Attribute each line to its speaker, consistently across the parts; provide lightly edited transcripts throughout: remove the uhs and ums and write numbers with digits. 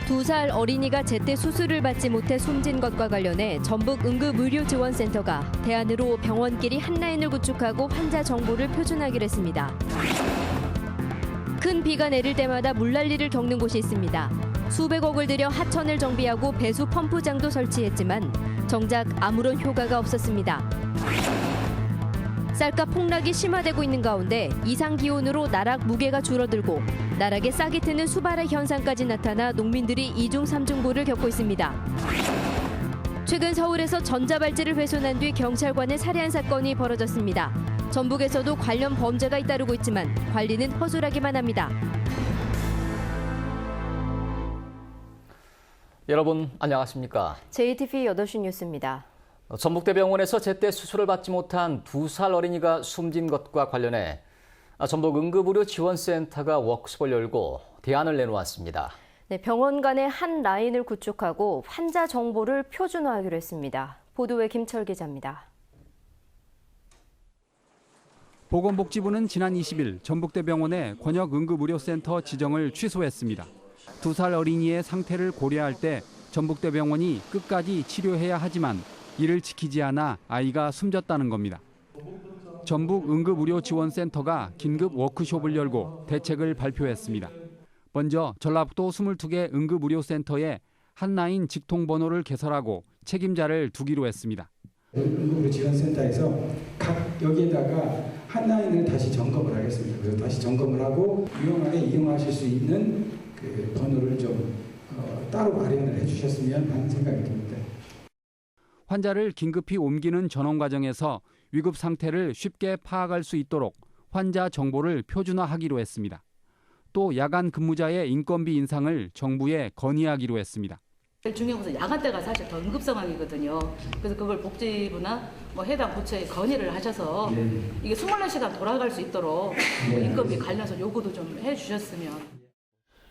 Speaker 1: 2살 어린이가 제때 수술을 받지 못해 숨진 것과 관련해 전북 응급의료지원센터가 대안으로 병원끼리 한 라인을 구축하고 환자 정보를 표준화하기로 했습니다. 큰 비가 내릴 때마다 물난리를 겪는 곳이 있습니다. 수백억을 들여 하천을 정비하고 배수 펌프장도 설치했지만 정작 아무런 효과가 없었습니다. 쌀값 폭락이 심화되고 있는 가운데 이상 기온으로 나락 무게가 줄어들고 나락에 싹이 트는 수발의 현상까지 나타나 농민들이 이중 삼중고를 겪고 있습니다. 최근 서울에서 전자발찌를 훼손한 뒤 경찰관을 살해한 사건이 벌어졌습니다. 전북에서도 관련 범죄가 잇따르고 있지만 관리는 허술하기만 합니다.
Speaker 2: 여러분 안녕하십니까?
Speaker 1: JTV 8시 뉴스입니다.
Speaker 2: 전북대병원에서 제때 수술을 받지 못한 2살 어린이가 숨진 것과 관련해 전북 응급의료지원센터가 워크숍을 열고 대안을 내놓았습니다.
Speaker 1: 네, 병원 간의 한 라인을 구축하고 환자 정보를 표준화하기로 했습니다. 보도에 김철 기자입니다.
Speaker 3: 보건복지부는 지난 20일 전북대병원의 권역응급의료센터 지정을 취소했습니다. 2살 어린이의 상태를 고려할 때 전북대병원이 끝까지 치료해야 하지만 이를 지키지 않아 아이가 숨졌다는 겁니다. 전북응급의료지원센터가 긴급 워크숍을 열고 대책을 발표했습니다. 먼저 전라북도 22개 응급의료센터에 한 라인 직통번호를 개설하고 책임자를 두기로 했습니다.
Speaker 4: 응급의료지원센터에서 각 여기에다가 한 라인을 다시 점검을 하겠습니다. 그래서 다시 점검을 하고 유용하게 이용하실 수 있는 그 번호를 좀 따로 마련을 해주셨으면 하는 생각이 듭니다.
Speaker 3: 환자를 긴급히 옮기는 전원 과정에서 위급 상태를 쉽게 파악할 수 있도록 환자 정보를 표준화하기로 했습니다. 또 야간 근무자의 인건비 인상을 정부에 건의하기로 했습니다.
Speaker 5: 제일 중요한 것은 야간 때가 사실 더 응급 상황이거든요. 그래서 그걸 복지부나 해당 부처에 건의를 하셔서 이게 24시간 돌아갈 수 있도록 인건비 관련해서 요구도 좀 해주셨으면.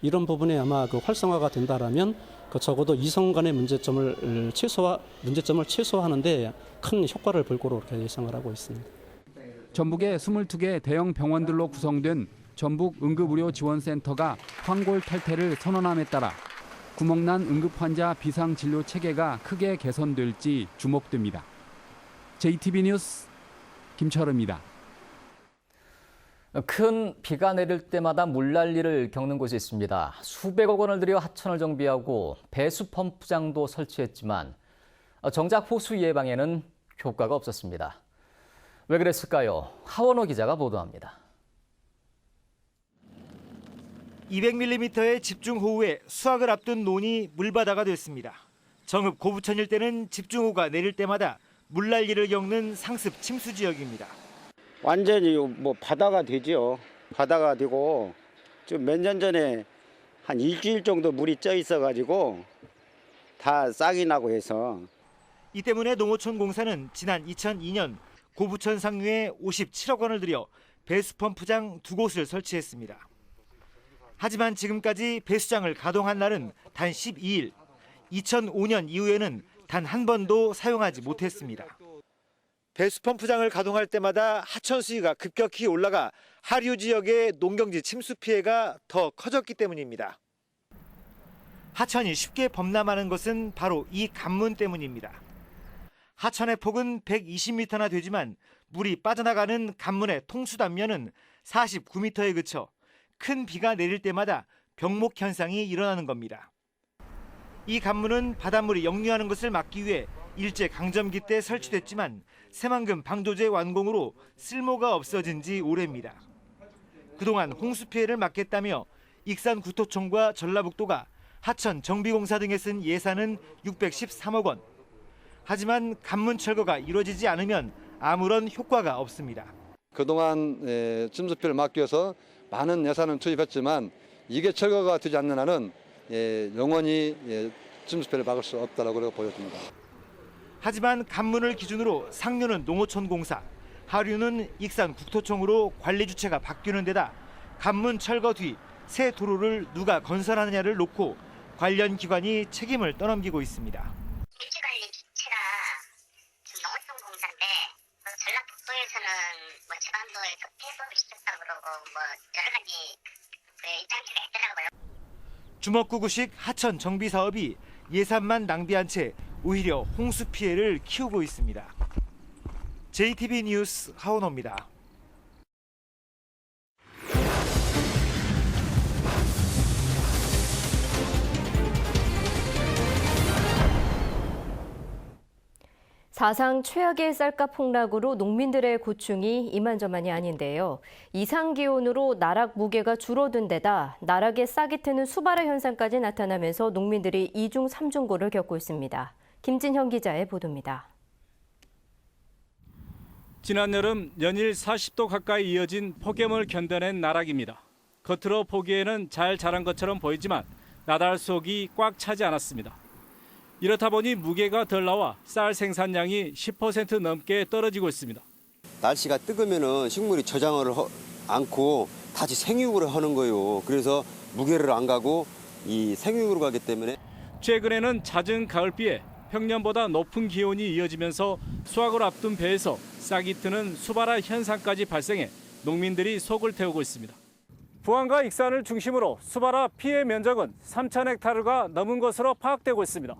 Speaker 6: 이런 부분에 아마 활성화가 된다라면 적어도 이성 간의 문제점을 최소화하는데 큰 효과를 볼 거로 그렇게 예상을 하고 있습니다.
Speaker 3: 전북의 22개 대형 병원들로 구성된 전북응급의료지원센터가 황골 탈퇴를 선언함에 따라 구멍난 응급환자 비상진료 체계가 크게 개선될지 주목됩니다. JTB 뉴스 김철우입니다.
Speaker 2: 큰 비가 내릴 때마다 물난리를 겪는 곳이 있습니다. 수백억 원을 들여 하천을 정비하고 배수 펌프장도 설치했지만 정작 호수 예방에는 효과가 없었습니다. 왜 그랬을까요? 하원호 기자가 보도합니다.
Speaker 7: 200mm의 집중호우에 수확을 앞둔 논이 물바다가 됐습니다. 정읍 고부천 일대는 집중호우가 내릴 때마다 물난리를 겪는 상습 침수 지역입니다.
Speaker 8: 완전히 바다가 되죠. 바다가 되고 좀 몇 년 전에 한 일주일 정도 물이 쪄 있어가지고 다 싹이 나고 해서.
Speaker 7: 이 때문에 농어촌공사는 지난 2002년 고부천 상류에 57억 원을 들여 배수펌프장 2곳을 설치했습니다. 하지만 지금까지 배수장을 가동한 날은 단 12일, 2005년 이후에는 단 한 번도 사용하지 못했습니다. 배수펌프장을 가동할 때마다 하천 수위가 급격히 올라가 하류 지역의 농경지 침수 피해가 더 커졌기 때문입니다. 하천이 쉽게 범람하는 것은 바로 이 관문 때문입니다. 하천의 폭은 120m나 되지만 물이 빠져나가는 관문의 통수 단면은 49m에 그쳐 큰 비가 내릴 때마다 병목 현상이 일어나는 겁니다. 이 관문은 바닷물이 역류하는 것을 막기 위해 일제 강점기 때 설치됐지만 새만금 방조제 완공으로 쓸모가 없어진 지 오래입니다. 그동안 홍수 피해를 막겠다며 익산구토청과 전라북도가 하천 정비공사 등에 쓴 예산은 613억 원. 하지만 관문 철거가 이루어지지 않으면 아무런 효과가 없습니다.
Speaker 9: 그동안 침수피해를 막기 위해서 많은 예산을 투입했지만 이게 철거가 되지 않는 한은 영원히 침수피해를 막을 수 없다고 보여집니다.
Speaker 7: 하지만 관문을 기준으로 상류는 농어촌공사, 하류는 익산국토청으로 관리 주체가 바뀌는 데다 관문 철거 뒤 새 도로를 누가 건설하느냐를 놓고 관련 기관이 책임을 떠넘기고 있습니다.
Speaker 10: 입지관리 주체가 농어촌공사인데 전라북도에서는 제반도에 폐업을 시켰다고 그러고 여러 가지 입장표가 있더라고요.
Speaker 7: 주먹구구식 하천 정비 사업이 예산만 낭비한 채 오히려 홍수 피해를 키우고 있습니다. JTB 뉴스 하원호입니다.
Speaker 1: 사상 최악의 쌀값 폭락으로 농민들의 고충이 이만저만이 아닌데요. 이상기온으로 나락 무게가 줄어든 데다 나락에 싹이 트는 수발화 현상까지 나타나면서 농민들이 이중 삼중고를 겪고 있습니다. 김진형 기자의 보도입니다.
Speaker 11: 지난 여름 연일 40도 가까이 이어진 폭염을 견뎌낸 나락입니다. 겉으로 보기에는 잘 자란 것처럼 보이지만 나달 속이 꽉 차지 않았습니다. 이렇다 보니 무게가 덜 나와 쌀 생산량이 10% 넘게 떨어지고 있습니다.
Speaker 12: 날씨가 뜨거면은 식물이 저장을 않고 다시 생육을 하는 거예요. 그래서 무게를 안 가고 이 생육으로 가기 때문에
Speaker 11: 최근에는 잦은 가을비에 평년보다 높은 기온이 이어지면서 수확을 앞둔 배에서 싹이 트는 수발화 현상까지 발생해 농민들이 속을 태우고 있습니다. 부안과 익산을 중심으로 수발화 피해 면적은 3,000헥타르가 넘은 것으로 파악되고 있습니다.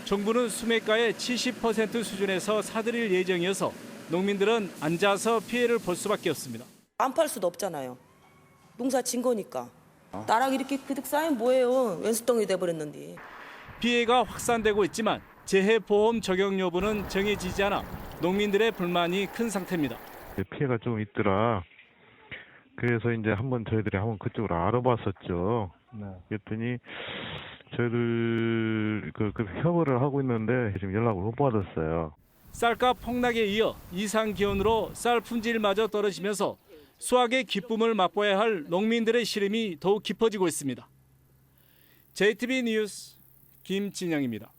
Speaker 11: 정부는 수매가의 70% 수준에서 사들일 예정이어서 농민들은 앉아서 피해를 볼 수밖에 없습니다.
Speaker 13: 안 팔 수도 없잖아요. 농사 진 거니까. 나락 이렇게 그득 쌓이면 뭐예요. 왼수덩이 돼버렸는데.
Speaker 11: 피해가 확산되고 있지만 재해보험 적용 여부는 정해지지 않아 농민들의 불만이 큰 상태입니다.
Speaker 14: 피해가 좀 있더라. 그래서 이제 저희들이 한번 그쪽으로 알아봤었죠. 그랬더니 저희들 그 협의를 하고 있는데 지금 연락을 못 받았어요.
Speaker 11: 쌀값 폭락에 이어 이상 기온으로 쌀 품질마저 떨어지면서 수확의 기쁨을 맛보아야 할 농민들의 시름이 더욱 깊어지고 있습니다. JTB 뉴스 김진영입니다.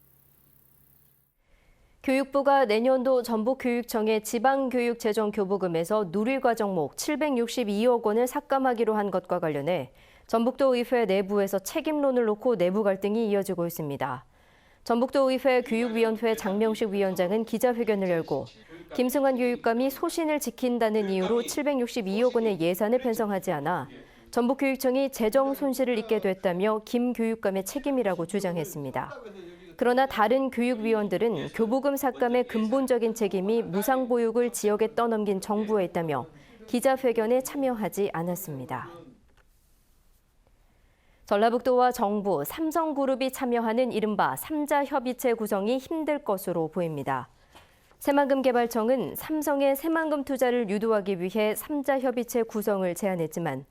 Speaker 1: 교육부가 내년도 전북교육청의 지방교육재정교부금에서 누리과 정목 762억 원을 삭감하기로 한 것과 관련해 전북도 의회 내부에서 책임론을 놓고 내부 갈등이 이어지고 있습니다. 전북도 의회 교육위원회 장명식 위원장은 기자회견을 열고 김승환 교육감이 소신을 지킨다는 이유로 762억 원의 예산을 편성하지 않아 전북교육청이 재정 손실을 입게 됐다며 김 교육감의 책임이라고 주장했습니다. 그러나 다른 교육위원들은 교부금 삭감의 근본적인 책임이 무상보육을 지역에 떠넘긴 정부에 있다며 기자회견에 참여하지 않았습니다. 전라북도와 정부, 삼성그룹이 참여하는 이른바 3자 협의체 구성이 힘들 것으로 보입니다. 새만금개발청은 삼성의 새만금 투자를 유도하기 위해 3자 협의체 구성을 제안했지만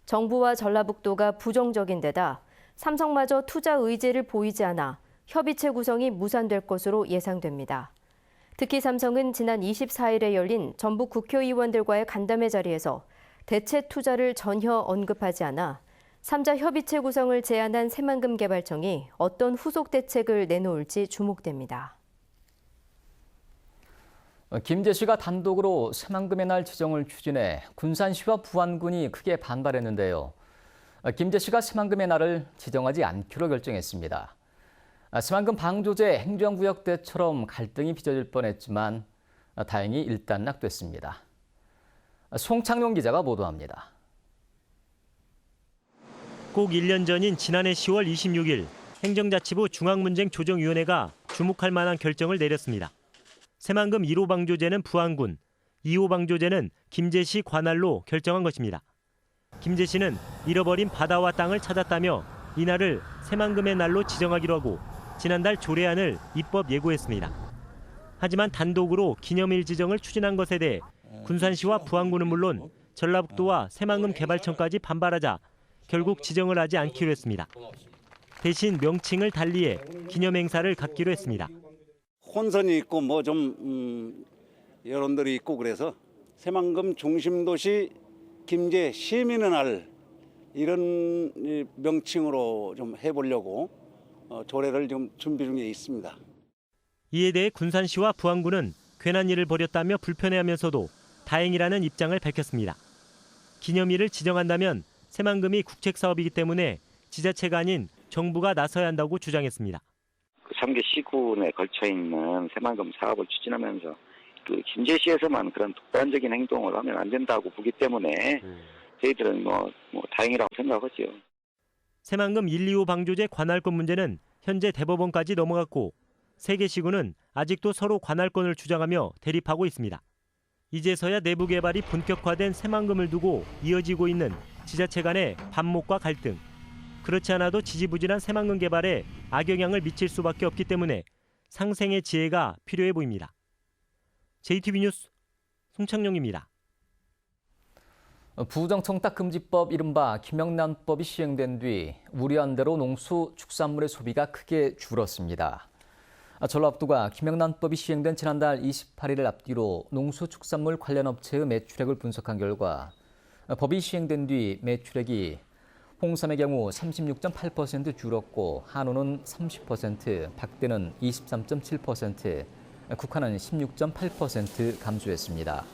Speaker 1: 정부와 전라북도가 부정적인 데다 삼성마저 투자 의지를 보이지 않아 협의체 구성이 무산될 것으로 예상됩니다. 특히 삼성은 지난 24일에 열린 전북 국회의원들과의 간담회 자리에서 대체 투자를 전혀 언급하지 않아 3자 협의체 구성을 제안한 새만금개발청이 어떤 후속 대책을 내놓을지 주목됩니다.
Speaker 2: 김제시가 단독으로 새만금의 날 지정을 추진해 군산시와 부안군이 크게 반발했는데요. 김제시가 새만금의 날을 지정하지 않기로 결정했습니다. 새만금 방조제 행정구역 때처럼 갈등이 빚어질 뻔했지만 다행히 일단락됐습니다. 송창용 기자가 보도합니다.
Speaker 15: 꼭 1년 전인 지난해 10월 26일 행정자치부 중앙문쟁조정위원회가 주목할 만한 결정을 내렸습니다. 새만금 1호 방조제는 부안군, 2호 방조제는 김제시 관할로 결정한 것입니다. 김제시는 잃어버린 바다와 땅을 찾았다며 이날을 새만금의 날로 지정하기로 하고 지난달 조례안을 입법 예고했습니다. 하지만 단독으로 기념일 지정을 추진한 것에 대해 군산시와 부안군은 물론 전라북도와 새만금 개발청까지 반발하자 결국 지정을 하지 않기로 했습니다. 대신 명칭을 달리해 기념행사를 갖기로 했습니다.
Speaker 8: 혼선이 있고 뭐 좀 여론들이 있고 그래서 새만금 중심도시 김제 시민의 날 이런 명칭으로 좀 해보려고 조례를 좀 준비 중에 있습니다.
Speaker 15: 이에 대해 군산시와 부안군은 괜한 일을 벌였다며 불편해하면서도 다행이라는 입장을 밝혔습니다. 기념일을 지정한다면 새만금이 국책사업이기 때문에 지자체가 아닌 정부가 나서야 한다고 주장했습니다.
Speaker 16: 3개 시군에 걸쳐 있는 새만금 사업을 추진하면서 그 김제시에서만 그런 독단적인 행동을 하면 안 된다고 보기 때문에 저희들은 뭐 다행이라고 생각하죠.
Speaker 15: 새만금 1, 2호 방조제 관할권 문제는 현재 대법원까지 넘어갔고 세 개 시군은 아직도 서로 관할권을 주장하며 대립하고 있습니다. 이제서야 내부 개발이 본격화된 새만금을 두고 이어지고 있는 지자체 간의 반목과 갈등. 그렇지 않아도 지지부진한 새만금 개발에 악영향을 미칠 수밖에 없기 때문에 상생의 지혜가 필요해 보입니다. JTB 뉴스 송창용입니다.
Speaker 2: 부정청탁금지법 이른바 김영란법이 시행된 뒤 우려한 대로 농수축산물의 소비가 크게 줄었습니다. 전라북도가 김영란법이 시행된 지난달 28일을 앞뒤로 농수축산물 관련 업체의 매출액을 분석한 결과 법이 시행된 뒤 매출액이 홍삼의 경우 36.8% 줄었고 한우는 30%, 박대는 23.7%, 국화는 16.8% 감소했습니다.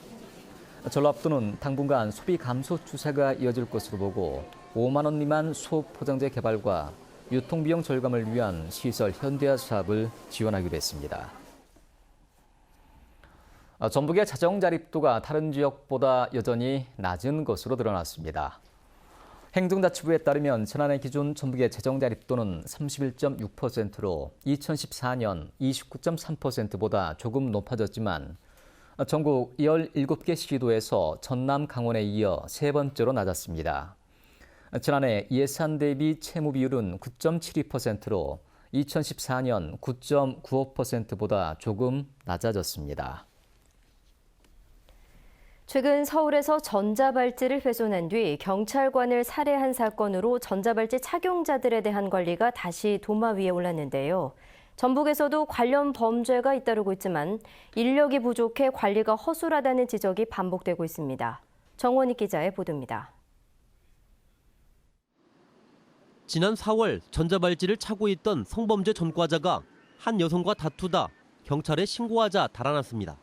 Speaker 2: 전라북도는 당분간 소비 감소 추세가 이어질 것으로 보고 5만 원 미만 소포장재 개발과 유통비용 절감을 위한 시설 현대화 사업을 지원하기로 했습니다. 전북의 자정 자립도가 다른 지역보다 여전히 낮은 것으로 드러났습니다. 행정자치부에 따르면 지난해 기준 전북의 재정 자립도는 31.6%로 2014년 29.3%보다 조금 높아졌지만 전국 17개 시도에서 전남, 강원에 이어 세 번째로 낮았습니다. 지난해 예산 대비 채무 비율은 9.72%로 2014년 9.95%보다 조금 낮아졌습니다.
Speaker 1: 최근 서울에서 전자발찌를 훼손한 뒤 경찰관을 살해한 사건으로 전자발찌 착용자들에 대한 관리가 다시 도마 위에 올랐는데요. 전북에서도 관련 범죄가 잇따르고 있지만 인력이 부족해 관리가 허술하다는 지적이 반복되고 있습니다. 정원희 기자의 보도입니다.
Speaker 17: 지난 4월 전자발찌를 차고 있던 성범죄 전과자가 한 여성과 다투다 경찰에 신고하자 달아났습니다.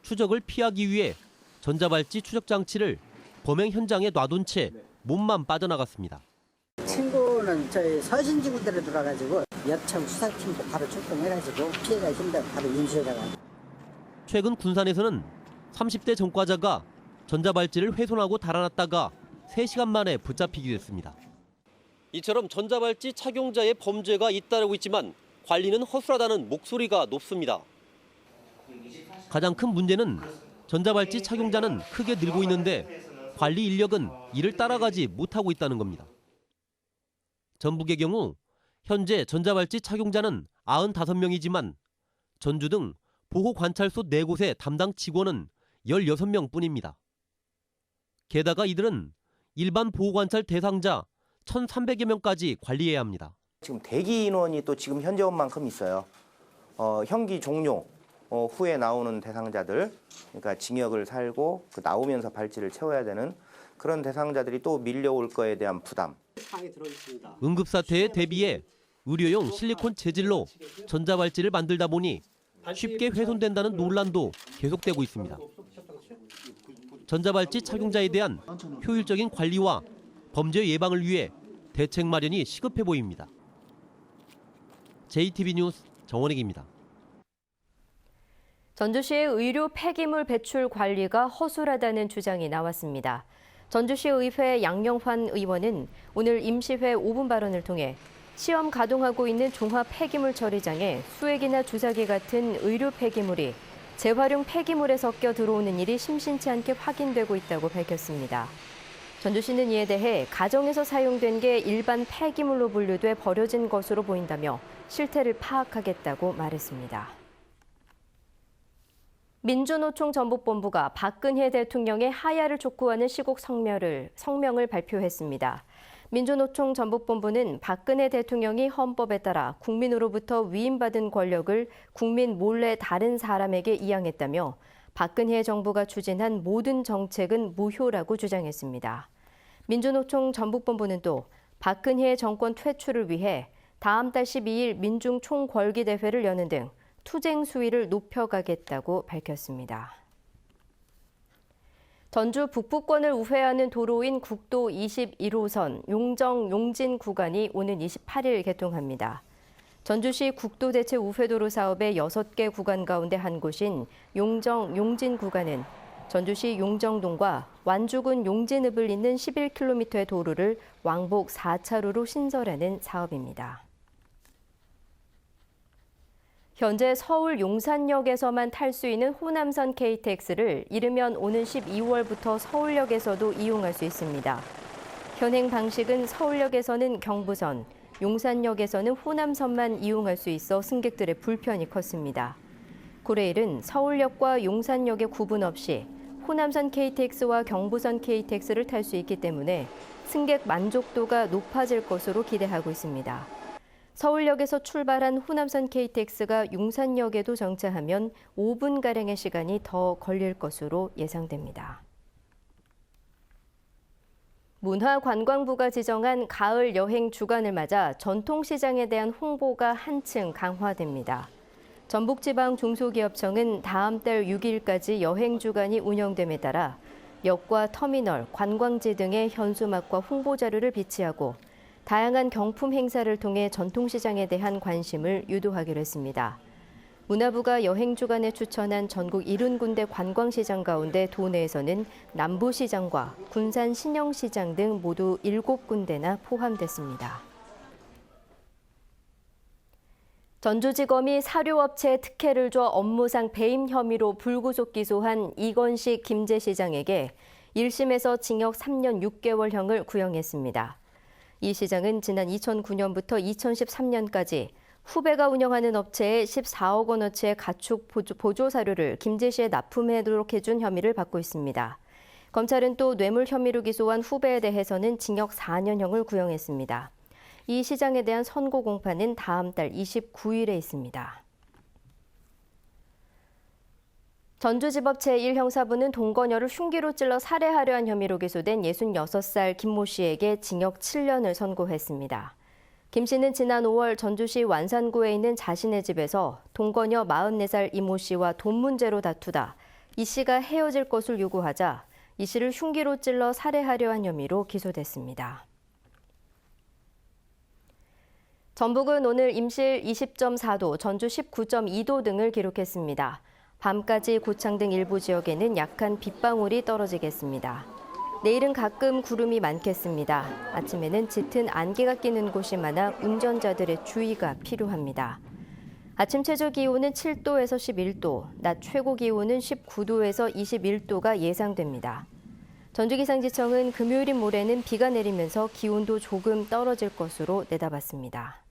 Speaker 17: 추적을 피하기 위해 전자발찌 추적 장치를 범행 현장에 놔둔 채 몸만 빠져나갔습니다.
Speaker 18: 친구는 저희 서신지구대로 돌아가지고 여청 수사팀도 바로 출동해가지고 피해가 있는데 바로 인수해다가.
Speaker 17: 최근 군산에서는 30대 전과자가 전자발찌를 훼손하고 달아났다가 3시간 만에 붙잡히게 됐습니다. 이처럼 전자발찌 착용자의 범죄가 잇따르고 있지만 관리는 허술하다는 목소리가 높습니다. 가장 큰 문제는 전자발찌 착용자는 크게 늘고 있는데 관리 인력은 이를 따라가지 못하고 있다는 겁니다. 전북의 경우 현재 전자발찌 착용자는 95명이지만 전주 등 보호관찰소 4곳의 담당 직원은 16명 뿐입니다. 게다가 이들은 일반 보호관찰 대상자 1,300여 명까지 관리해야 합니다.
Speaker 19: 지금 대기 인원이 또 지금 현재 온 만큼 있어요. 형기 종료 후에 나오는 대상자들, 그러니까 징역을 살고 나오면서 발찌를 채워야 되는 그런 대상자들이 또 밀려올 거에 대한 부담.
Speaker 17: 응급사태에 대비해 의료용 실리콘 재질로 전자발찌를 만들다 보니 쉽게 훼손된다는 논란도 계속되고 있습니다. 전자발찌 착용자에 대한 효율적인 관리와 범죄 예방을 위해 대책 마련이 시급해 보입니다. JTB 뉴스 정원익입니다.
Speaker 1: 전주시의 의료 폐기물 배출 관리가 허술하다는 주장이 나왔습니다. 전주시의회 양영환 의원은 오늘 임시회 5분 발언을 통해 시험 가동하고 있는 종합 폐기물 처리장에 수액이나 주사기 같은 의료 폐기물이 재활용 폐기물에 섞여 들어오는 일이 심심치 않게 확인되고 있다고 밝혔습니다. 전주시는 이에 대해 가정에서 사용된 게 일반 폐기물로 분류돼 버려진 것으로 보인다며 실태를 파악하겠다고 말했습니다. 민주노총 전북본부가 박근혜 대통령의 하야를 촉구하는 시국 성명을 발표했습니다. 민주노총 전북본부는 박근혜 대통령이 헌법에 따라 국민으로부터 위임받은 권력을 국민 몰래 다른 사람에게 이양했다며 박근혜 정부가 추진한 모든 정책은 무효라고 주장했습니다. 민주노총 전북본부는 또 박근혜 정권 퇴출을 위해 다음 달 12일 민중 총궐기대회를 여는 등 투쟁 수위를 높여가겠다고 밝혔습니다. 전주 북부권을 우회하는 도로인 국도 21호선 용정-용진 구간이 오는 28일 개통합니다. 전주시 국도대체 우회도로 사업의 6개 구간 가운데 한 곳인 용정-용진 구간은 전주시 용정동과 완주군 용진읍을 잇는 11km의 도로를 왕복 4차로로 신설하는 사업입니다. 현재 서울 용산역에서만 탈 수 있는 호남선 KTX를 이르면 오는 12월부터 서울역에서도 이용할 수 있습니다. 현행 방식은 서울역에서는 경부선, 용산역에서는 호남선만 이용할 수 있어 승객들의 불편이 컸습니다. 고레일은 서울역과 용산역의 구분 없이 호남선 KTX와 경부선 KTX를 탈 수 있기 때문에 승객 만족도가 높아질 것으로 기대하고 있습니다. 서울역에서 출발한 호남선 KTX가 용산역에도 정차하면 5분가량의 시간이 더 걸릴 것으로 예상됩니다. 문화관광부가 지정한 가을 여행 주간을 맞아 전통시장에 대한 홍보가 한층 강화됩니다. 전북지방중소기업청은 다음 달 6일까지 여행주간이 운영됨에 따라 역과 터미널, 관광지 등의 현수막과 홍보 자료를 비치하고 다양한 경품 행사를 통해 전통시장에 대한 관심을 유도하기로 했습니다. 문화부가 여행주간에 추천한 전국 70군데 관광시장 가운데 도내에서는 남부시장과 군산 신영시장 등 모두 7군데나 포함됐습니다. 전주지검이 사료업체에 특혜를 줘 업무상 배임 혐의로 불구속 기소한 이건식 김제시장에게 1심에서 징역 3년 6개월형을 구형했습니다. 이 시장은 지난 2009년부터 2013년까지 후배가 운영하는 업체에 14억 원어치의 가축 보조 사료를 김제 씨에 납품하도록 해준 혐의를 받고 있습니다. 검찰은 또 뇌물 혐의로 기소한 후배에 대해서는 징역 4년형을 구형했습니다. 이 시장에 대한 선고 공판은 다음 달 29일에 있습니다. 전주지법 제1형사부는 동거녀를 흉기로 찔러 살해하려 한 혐의로 기소된 66살 김모 씨에게 징역 7년을 선고했습니다. 김 씨는 지난 5월 전주시 완산구에 있는 자신의 집에서 동거녀 44살 이모 씨와 돈 문제로 다투다 이 씨가 헤어질 것을 요구하자 이 씨를 흉기로 찔러 살해하려 한 혐의로 기소됐습니다. 전북은 오늘 임실 20.4도, 전주 19.2도 등을 기록했습니다. 밤까지 고창 등 일부 지역에는 약한 빗방울이 떨어지겠습니다. 내일은 가끔 구름이 많겠습니다. 아침에는 짙은 안개가 끼는 곳이 많아 운전자들의 주의가 필요합니다. 아침 최저 기온은 7도에서 11도, 낮 최고 기온은 19도에서 21도가 예상됩니다. 전주기상지청은 금요일인 모레는 비가 내리면서 기온도 조금 떨어질 것으로 내다봤습니다.